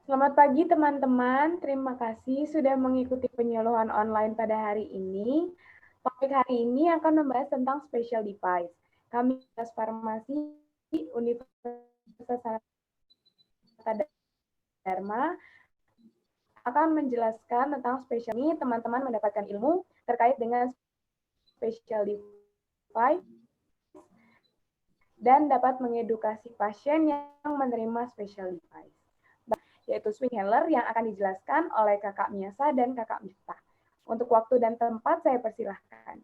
Selamat pagi teman-teman, terima kasih sudah mengikuti penyuluhan online pada hari ini. Topik hari ini akan membahas tentang special device. Kami Farmasi Universitas Dharma akan menjelaskan tentang special ini. Teman-teman mendapatkan ilmu terkait dengan special device dan dapat mengedukasi pasien yang menerima special device, yaitu swing healer yang akan dijelaskan oleh Kakak Miasa dan Kakak Miftah. Untuk waktu dan tempat saya persilahkan.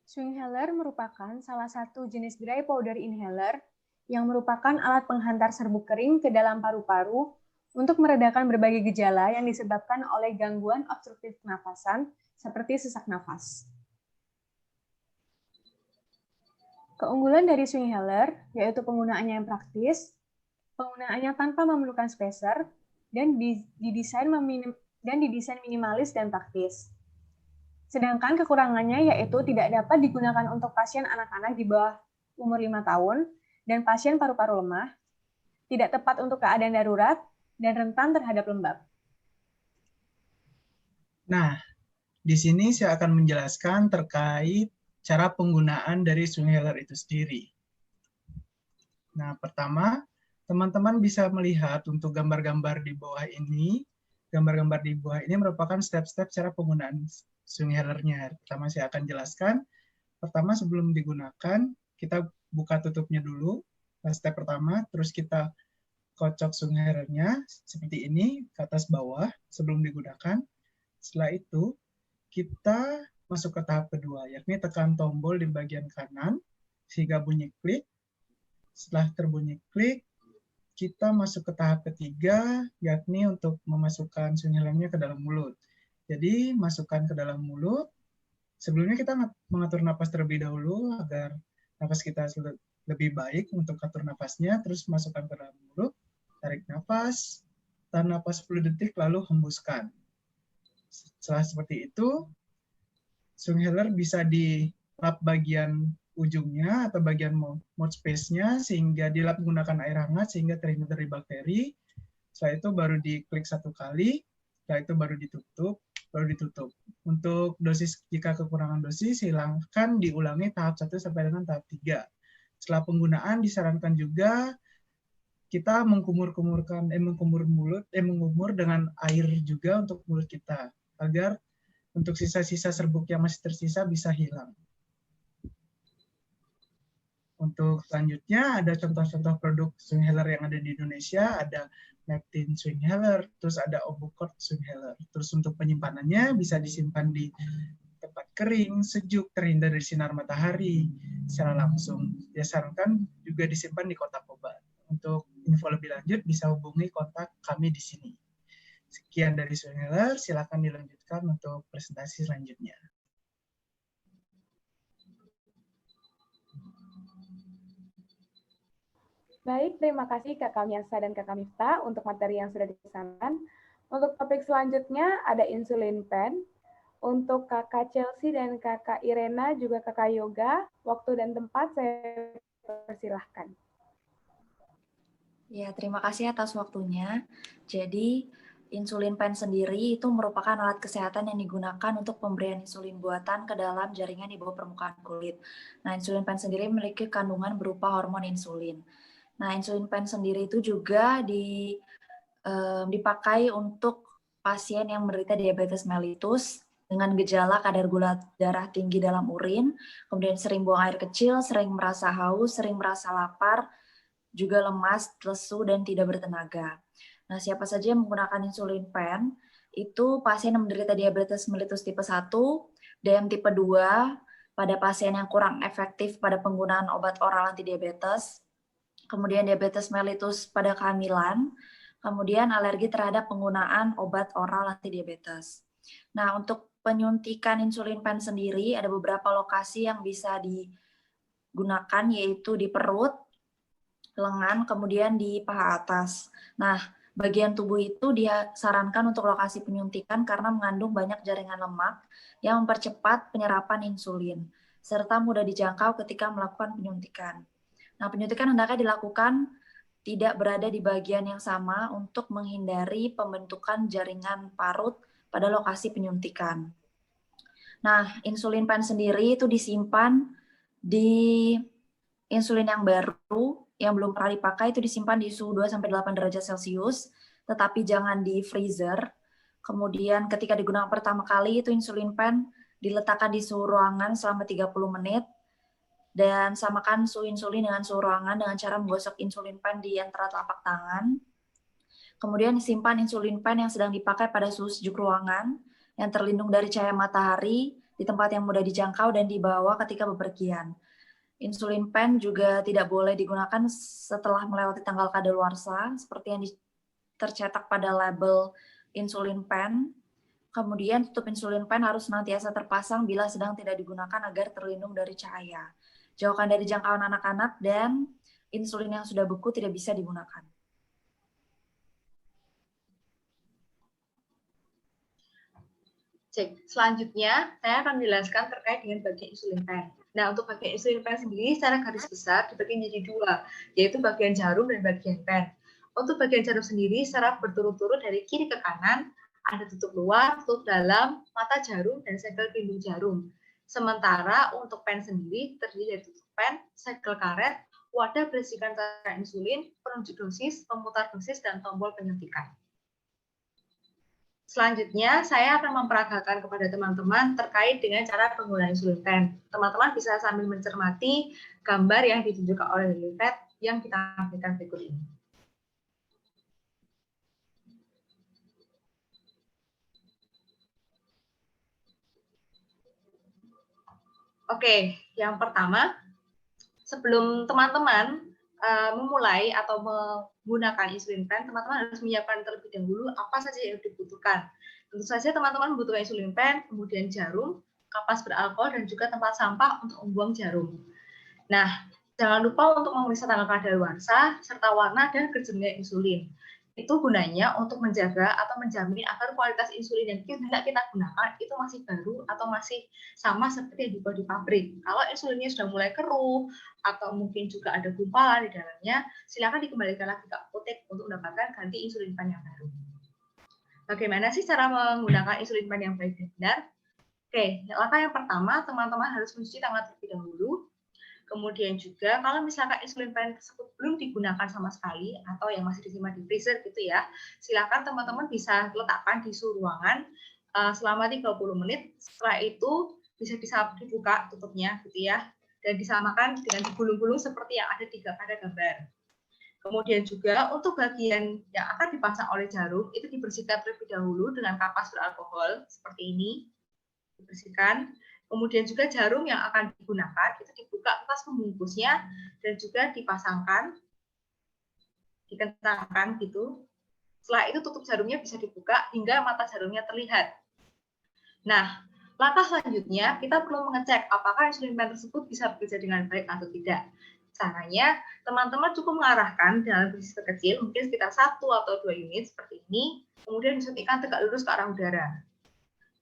Swing inhaler merupakan salah satu jenis dry powder inhaler yang merupakan alat penghantar serbuk kering ke dalam paru-paru untuk meredakan berbagai gejala yang disebabkan oleh gangguan obstruktif pernafasan seperti sesak nafas. Keunggulan dari swing inhaler yaitu penggunaannya yang praktis, penggunaannya tanpa memerlukan spacer, dan didesain minimalis dan praktis. Sedangkan kekurangannya yaitu tidak dapat digunakan untuk pasien anak-anak di bawah umur 5 tahun dan pasien paru-paru lemah, tidak tepat untuk keadaan darurat, dan rentan terhadap lembab. Nah, di sini saya akan menjelaskan terkait cara penggunaan dari swing inhaler itu sendiri. Nah, pertama, teman-teman bisa melihat untuk gambar-gambar di bawah ini. Gambar-gambar di bawah ini merupakan step-step cara penggunaan swing inhalernya. Pertama saya akan jelaskan. Pertama sebelum digunakan, kita buka tutupnya dulu. Step pertama, terus kita kocok swing inhalernya seperti ini, ke atas bawah sebelum digunakan. Setelah itu, kita masuk ke tahap kedua, yakni tekan tombol di bagian kanan, sehingga bunyi klik. Setelah terbunyi klik, kita masuk ke tahap ketiga, yakni untuk memasukkan swing inhalernya ke dalam mulut. Jadi, masukkan ke dalam mulut. Sebelumnya kita mengatur napas terlebih dahulu agar napas kita lebih baik untuk atur napasnya. Terus masukkan ke dalam mulut, tarik napas, tahan napas 10 detik, lalu hembuskan. Setelah seperti itu, swing inhaler bisa di lap bagian ujungnya atau bagian mouth space-nya sehingga dilap menggunakan air hangat sehingga terhindar dari bakteri. Setelah itu baru diklik satu kali, setelah itu baru ditutup. Untuk dosis, jika kekurangan dosis, silahkan diulangi tahap 1 sampai dengan tahap 3. Setelah penggunaan disarankan juga kita mengkumur dengan air juga untuk mulut kita agar untuk sisa-sisa serbuk yang masih tersisa bisa hilang. Untuk selanjutnya ada contoh-contoh produk swing inhaler yang ada di Indonesia, ada Neptune swing inhaler, terus ada Obucort swing inhaler. Terus untuk penyimpanannya bisa disimpan di tempat kering, sejuk, terhindar dari sinar matahari secara langsung. Disarankan juga disimpan di kotak obat. Untuk info lebih lanjut bisa hubungi kontak kami di sini. Sekian dari swing inhaler, silakan dilanjutkan untuk presentasi selanjutnya. Baik, terima kasih Kakak Miasa dan Kakak Miftah untuk materi yang sudah disampaikan. Untuk topik selanjutnya ada insulin pen. Untuk Kakak Chelsea dan Kakak Irena juga Kakak Yoga, waktu dan tempat saya persilahkan. Ya, terima kasih atas waktunya. Jadi, insulin pen sendiri itu merupakan alat kesehatan yang digunakan untuk pemberian insulin buatan ke dalam jaringan di bawah permukaan kulit. Nah, insulin pen sendiri memiliki kandungan berupa hormon insulin. Nah, insulin pen sendiri itu juga dipakai untuk pasien yang menderita diabetes mellitus dengan gejala kadar gula darah tinggi dalam urin, kemudian sering buang air kecil, sering merasa haus, sering merasa lapar, juga lemas, lesu, dan tidak bertenaga. Nah, siapa saja yang menggunakan insulin pen, itu pasien yang menderita diabetes mellitus tipe 1, DM tipe 2, pada pasien yang kurang efektif pada penggunaan obat oral antidiabetes, kemudian diabetes mellitus pada kehamilan, kemudian alergi terhadap penggunaan obat oral antidiabetes. Nah, untuk penyuntikan insulin pen sendiri, ada beberapa lokasi yang bisa digunakan, yaitu di perut, lengan, kemudian di paha atas. Nah, Bagian tubuh itu disarankan untuk lokasi penyuntikan karena mengandung banyak jaringan lemak yang mempercepat penyerapan insulin, serta mudah dijangkau ketika melakukan penyuntikan. Nah, penyuntikan hendaknya dilakukan tidak berada di bagian yang sama untuk menghindari pembentukan jaringan parut pada lokasi penyuntikan. Nah, insulin pen sendiri itu disimpan di insulin yang baru, yang belum pernah dipakai itu disimpan di suhu 2-8 derajat Celcius, tetapi jangan di freezer. Kemudian ketika digunakan pertama kali itu insulin pen diletakkan di suhu ruangan selama 30 menit, dan samakan suhu insulin dengan suhu ruangan dengan cara menggosok insulin pen di antara telapak tangan. Kemudian simpan insulin pen yang sedang dipakai pada suhu sejuk ruangan yang terlindung dari cahaya matahari di tempat yang mudah dijangkau dan dibawa ketika bepergian. Insulin pen juga tidak boleh digunakan setelah melewati tanggal kadaluarsa seperti yang tercetak pada label insulin pen. Kemudian tutup insulin pen harus senantiasa terpasang bila sedang tidak digunakan agar terlindung dari cahaya. Jauhkan dari jangkauan anak-anak dan insulin yang sudah beku tidak bisa digunakan. Cek. Selanjutnya, saya akan menjelaskan terkait dengan bagian insulin pen. Nah, untuk bagian insulin pen sendiri secara garis besar dibagi menjadi dua, yaitu bagian jarum dan bagian pen. Untuk bagian jarum sendiri secara berturut-turut dari kiri ke kanan, ada tutup luar, tutup dalam, mata jarum, dan segel pelindung jarum. Sementara untuk pen sendiri terdiri dari tutup pen, segel karet, wadah berisikan cairan insulin, penunjuk dosis, pemutar dosis, dan tombol penyuntikan. Selanjutnya, saya akan memperagakan kepada teman-teman terkait dengan cara penggunaan insulin pen. Teman-teman bisa sambil mencermati gambar yang ditunjukkan oleh Lilipet yang kita tampilkan berikut ini. Oke, yang pertama, sebelum teman-teman memulai atau menggunakan insulin pen, teman-teman harus menyiapkan terlebih dahulu apa saja yang dibutuhkan. Tentu saja teman-teman membutuhkan insulin pen, kemudian jarum, kapas beralkohol, dan juga tempat sampah untuk membuang jarum. Nah, jangan lupa untuk memeriksa tanggal kadaluarsa serta warna dan kerjanya insulin. Itu gunanya untuk menjaga atau menjamin agar kualitas insulin yang tidak kita gunakan itu masih baru atau masih sama seperti yang dibuat di pabrik. Kalau insulinnya sudah mulai keruh atau mungkin juga ada gumpalan di dalamnya, silakan dikembalikan lagi ke apotek untuk mendapatkan ganti insulin pen yang baru. Bagaimana sih cara menggunakan insulin pen yang baik dan benar? Oke, langkah yang pertama, teman-teman harus mencuci tangan terlebih dahulu. Kemudian juga kalau misalkan insulin pen tersebut belum digunakan sama sekali atau yang masih disimpan di freezer gitu ya, silakan teman-teman bisa letakkan di suhu ruangan selama 30 menit. Setelah itu bisa dibuka tutupnya gitu ya, dan disamakan dengan digulung-gulung seperti yang ada pada gambar. Kemudian juga untuk bagian yang akan dipasang oleh jarum itu dibersihkan terlebih dahulu dengan kapas beralkohol seperti ini, dibersihkan. Kemudian juga jarum yang akan digunakan itu dibuka atas pembungkusnya dan juga dipasangkan, dikentangkan gitu. Setelah itu tutup jarumnya bisa dibuka hingga mata jarumnya terlihat. Nah, langkah selanjutnya kita perlu mengecek apakah insulin pen tersebut bisa bekerja dengan baik atau tidak. Caranya, teman-teman cukup mengarahkan dalam posisi terkecil, mungkin sekitar 1 atau 2 unit seperti ini, kemudian disuntikkan tegak lurus ke arah udara.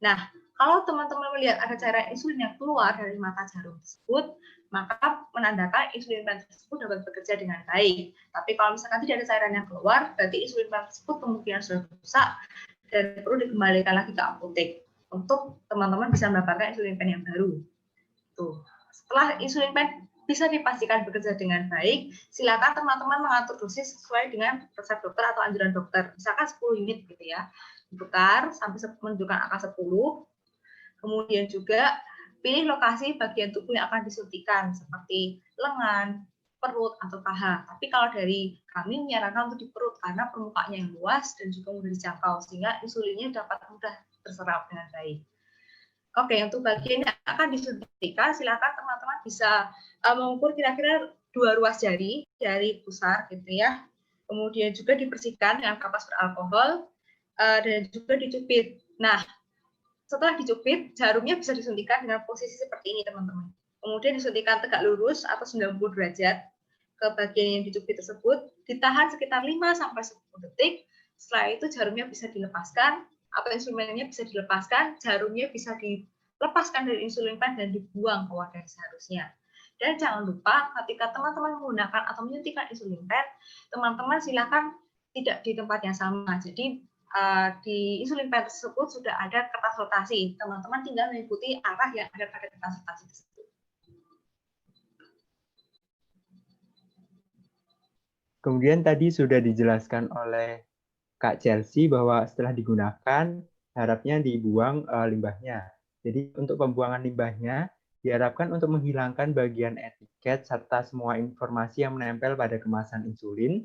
Nah, kalau teman-teman melihat ada cairan insulin yang keluar dari mata jarum tersebut, maka menandakan insulin pen tersebut dapat bekerja dengan baik. Tapi kalau misalkan tidak ada cairan yang keluar, berarti insulin pen tersebut kemungkinan sudah rusak dan perlu dikembalikan lagi ke apotek untuk teman-teman bisa mendapatkan insulin pen yang baru. Tuh. Setelah insulin pen bisa dipastikan bekerja dengan baik, silakan teman-teman mengatur dosis sesuai dengan resep dokter atau anjuran dokter. Misalkan 10 unit gitu ya. Diputar sampai menunjukkan angka 10. Kemudian juga pilih lokasi bagian tubuh yang akan disuntikan seperti lengan, perut, atau paha. Tapi kalau dari kami menyarankan untuk di perut karena permukaannya yang luas dan juga mudah dijangkau sehingga insulinnya dapat mudah terserap dengan baik. Oke, untuk bagian yang akan disuntikan silakan teman-teman bisa mengukur kira-kira 2 ruas jari pusar gitu ya. Kemudian juga dibersihkan dengan kapas beralkohol dan juga dicubit. Nah, setelah dicubit, jarumnya bisa disuntikan dengan posisi seperti ini, teman-teman. Kemudian disuntikan tegak lurus atau 90 derajat ke bagian yang dicubit tersebut, ditahan sekitar 5-10 detik, Setelah itu jarumnya bisa dilepaskan, atau instrumennya bisa dilepaskan, jarumnya bisa dilepaskan dari insulin pen dan dibuang ke wadah seharusnya. Dan jangan lupa ketika teman-teman menggunakan atau menyuntikkan insulin pen, teman-teman silakan tidak di tempat yang sama. Jadi di insulin pen tersebut sudah ada kertas rotasi. Teman-teman tinggal mengikuti arah yang ada pada kertas rotasi tersebut. Kemudian tadi sudah dijelaskan oleh Kak Chelsea bahwa setelah digunakan harapnya dibuang limbahnya. Jadi untuk pembuangan limbahnya diharapkan untuk menghilangkan bagian etiket serta semua informasi yang menempel pada kemasan insulin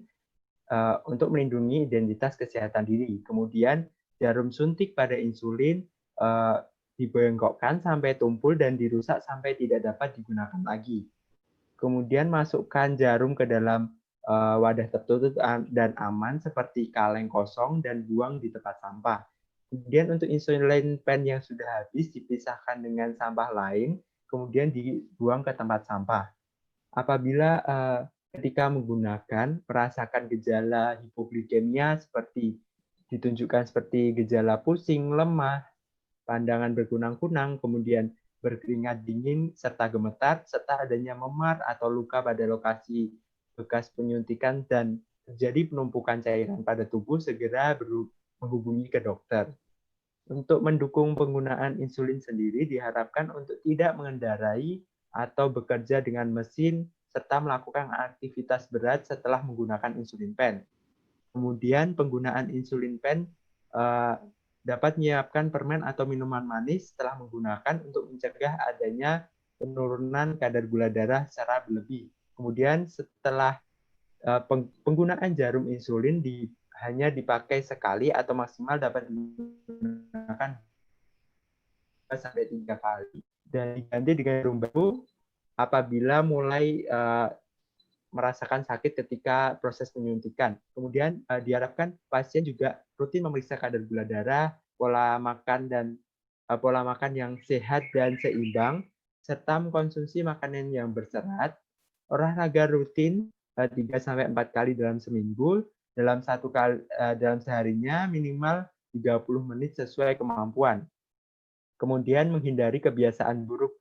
untuk melindungi identitas kesehatan diri. Kemudian jarum suntik pada insulin dibengkokkan sampai tumpul dan dirusak sampai tidak dapat digunakan lagi. Kemudian masukkan jarum ke dalam wadah tertutup dan aman seperti kaleng kosong dan buang di tempat sampah. Kemudian untuk insulin pen yang sudah habis dipisahkan dengan sampah lain, kemudian dibuang ke tempat sampah. Apabila ketika menggunakan merasakan gejala hipoglikemia seperti ditunjukkan seperti gejala pusing, lemah, pandangan berkunang-kunang, kemudian berkeringat dingin serta gemetar, serta adanya memar atau luka pada lokasi bekas penyuntikan dan terjadi penumpukan cairan pada tubuh, segera menghubungi ke dokter. Untuk mendukung penggunaan insulin sendiri diharapkan untuk tidak mengendarai atau bekerja dengan mesin serta melakukan aktivitas berat setelah menggunakan insulin pen. Kemudian penggunaan insulin pen dapat menyiapkan permen atau minuman manis setelah menggunakan untuk mencegah adanya penurunan kadar gula darah secara berlebih. Kemudian setelah penggunaan jarum insulin hanya dipakai sekali atau maksimal dapat digunakan 2-3 kali dan diganti dengan jarum baru apabila mulai merasakan sakit ketika proses penyuntikan. Kemudian diharapkan pasien juga rutin memeriksa kadar gula darah, pola makan yang sehat dan seimbang, serta mengkonsumsi makanan yang berserat, olahraga rutin 3-4 kali dalam seminggu, dalam seharinya minimal 30 menit sesuai kemampuan. Kemudian menghindari kebiasaan buruk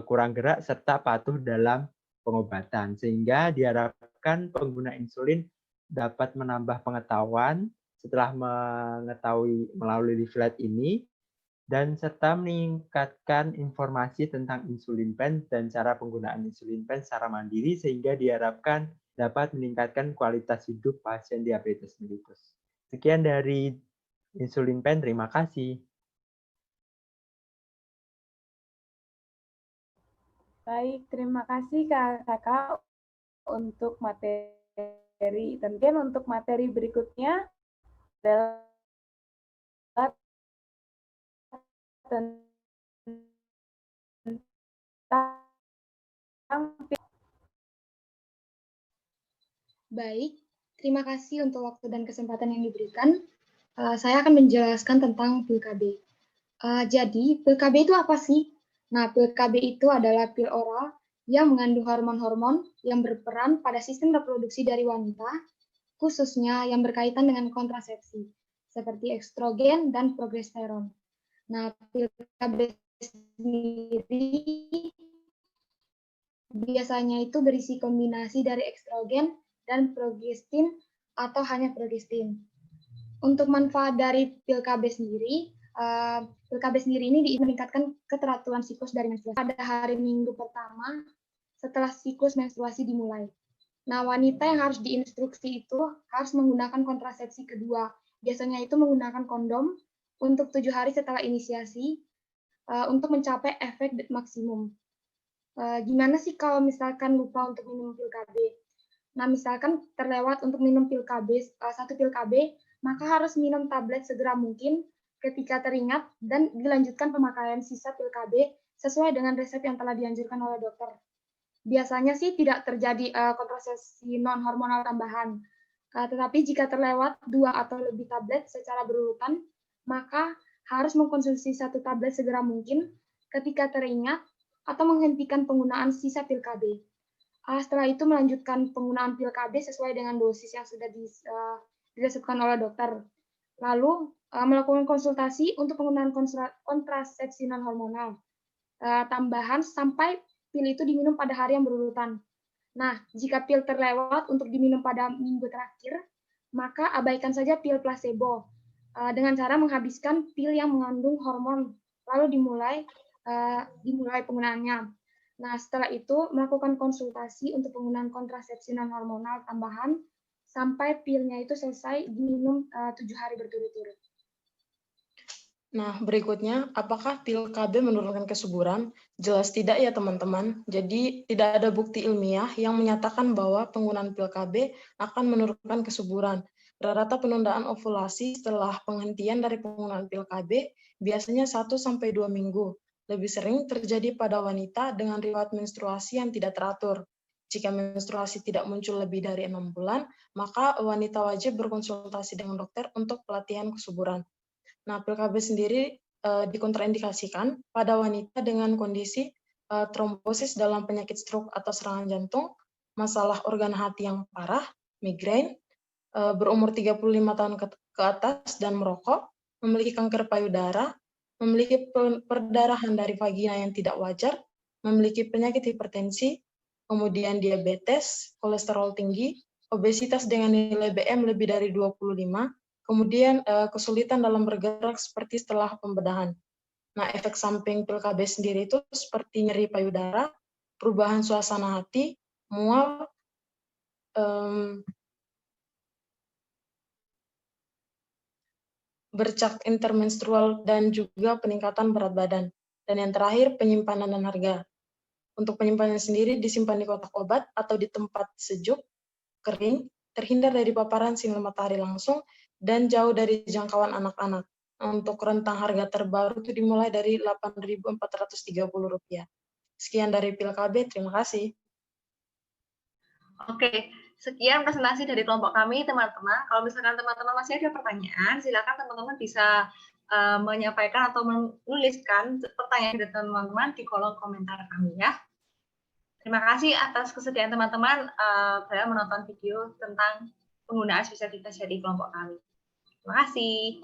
kurang gerak serta patuh dalam pengobatan, sehingga diharapkan pengguna insulin dapat menambah pengetahuan setelah mengetahui melalui leaflet ini, dan serta meningkatkan informasi tentang insulin pen dan cara penggunaan insulin pen secara mandiri, sehingga diharapkan dapat meningkatkan kualitas hidup pasien diabetes mellitus. Sekian dari insulin pen, terima kasih. Baik, terima kasih Kakak untuk materi. Tentunya untuk materi berikutnya adalah tentang Baik, terima kasih untuk waktu dan kesempatan yang diberikan. Saya akan menjelaskan tentang pil KB. Jadi, pil KB itu apa sih? Nah, pil KB itu adalah pil oral yang mengandung hormon-hormon yang berperan pada sistem reproduksi dari wanita, khususnya yang berkaitan dengan kontrasepsi, seperti estrogen dan progesteron. Nah, pil KB sendiri biasanya itu berisi kombinasi dari estrogen dan progestin atau hanya progestin. Untuk manfaat dari pil KB sendiri, pil KB sendiri ini meningkatkan keteraturan siklus dari menstruasi pada hari Minggu pertama setelah siklus menstruasi dimulai. Nah, wanita yang harus diinstruksi itu harus menggunakan kontrasepsi kedua. Biasanya itu menggunakan kondom untuk 7 hari setelah inisiasi untuk mencapai efek maksimum. Gimana sih kalau misalkan lupa untuk minum pil KB? Nah, misalkan terlewat untuk minum pil KB, satu pil KB, maka harus minum tablet segera mungkin ketika teringat dan dilanjutkan pemakaian sisa pil KB sesuai dengan resep yang telah dianjurkan oleh dokter. Biasanya sih tidak terjadi kontrasepsi non-hormonal tambahan, tetapi jika terlewat 2 atau lebih tablet secara berurutan, maka harus mengkonsumsi satu tablet segera mungkin ketika teringat atau menghentikan penggunaan sisa pil KB. Setelah itu melanjutkan penggunaan pil KB sesuai dengan dosis yang sudah diresepkan oleh dokter. Lalu melakukan konsultasi untuk penggunaan kontrasepsi non hormonal tambahan sampai pil itu diminum pada hari yang berurutan. Nah, jika pil terlewat untuk diminum pada minggu terakhir, maka abaikan saja pil placebo dengan cara menghabiskan pil yang mengandung hormon, lalu dimulai penggunaannya. Nah, setelah itu melakukan konsultasi untuk penggunaan kontrasepsi non hormonal tambahan sampai pilnya itu selesai diminum 7 hari berturut-turut. Nah, berikutnya, apakah pil KB menurunkan kesuburan? Jelas tidak ya teman-teman. Jadi, tidak ada bukti ilmiah yang menyatakan bahwa penggunaan pil KB akan menurunkan kesuburan. Rata-rata penundaan ovulasi setelah penghentian dari penggunaan pil KB biasanya 1-2 minggu. Lebih sering terjadi pada wanita dengan riwayat menstruasi yang tidak teratur. Jika menstruasi tidak muncul lebih dari 6 bulan, maka wanita wajib berkonsultasi dengan dokter untuk pelatihan kesuburan. Nah, pil KB sendiri dikontraindikasikan pada wanita dengan kondisi trombosis dalam penyakit stroke atau serangan jantung, masalah organ hati yang parah, migrain, berumur 35 tahun ke atas dan merokok, memiliki kanker payudara, memiliki perdarahan dari vagina yang tidak wajar, memiliki penyakit hipertensi, kemudian diabetes, kolesterol tinggi, obesitas dengan nilai BM lebih dari 25, kemudian kesulitan dalam bergerak seperti setelah pembedahan. Nah, efek samping pil KB sendiri itu seperti nyeri payudara, perubahan suasana hati, mual, bercak intermenstrual, dan juga peningkatan berat badan. Dan yang terakhir, penyimpanan dan harga. Untuk penyimpanan sendiri disimpan di kotak obat atau di tempat sejuk, kering, terhindar dari paparan sinar matahari langsung, dan jauh dari jangkauan anak-anak. Untuk rentang harga terbaru itu dimulai dari Rp8.430. Sekian dari pil KB, terima kasih. Oke, sekian presentasi dari kelompok kami, teman-teman. Kalau misalkan teman-teman masih ada pertanyaan, silakan teman-teman bisa menyampaikan atau menuliskan pertanyaan dari teman-teman di kolom komentar kami ya. Terima kasih atas kesediaan teman-teman dalam menonton video tentang penggunaan spesialitas di kelompok kami. Terima kasih.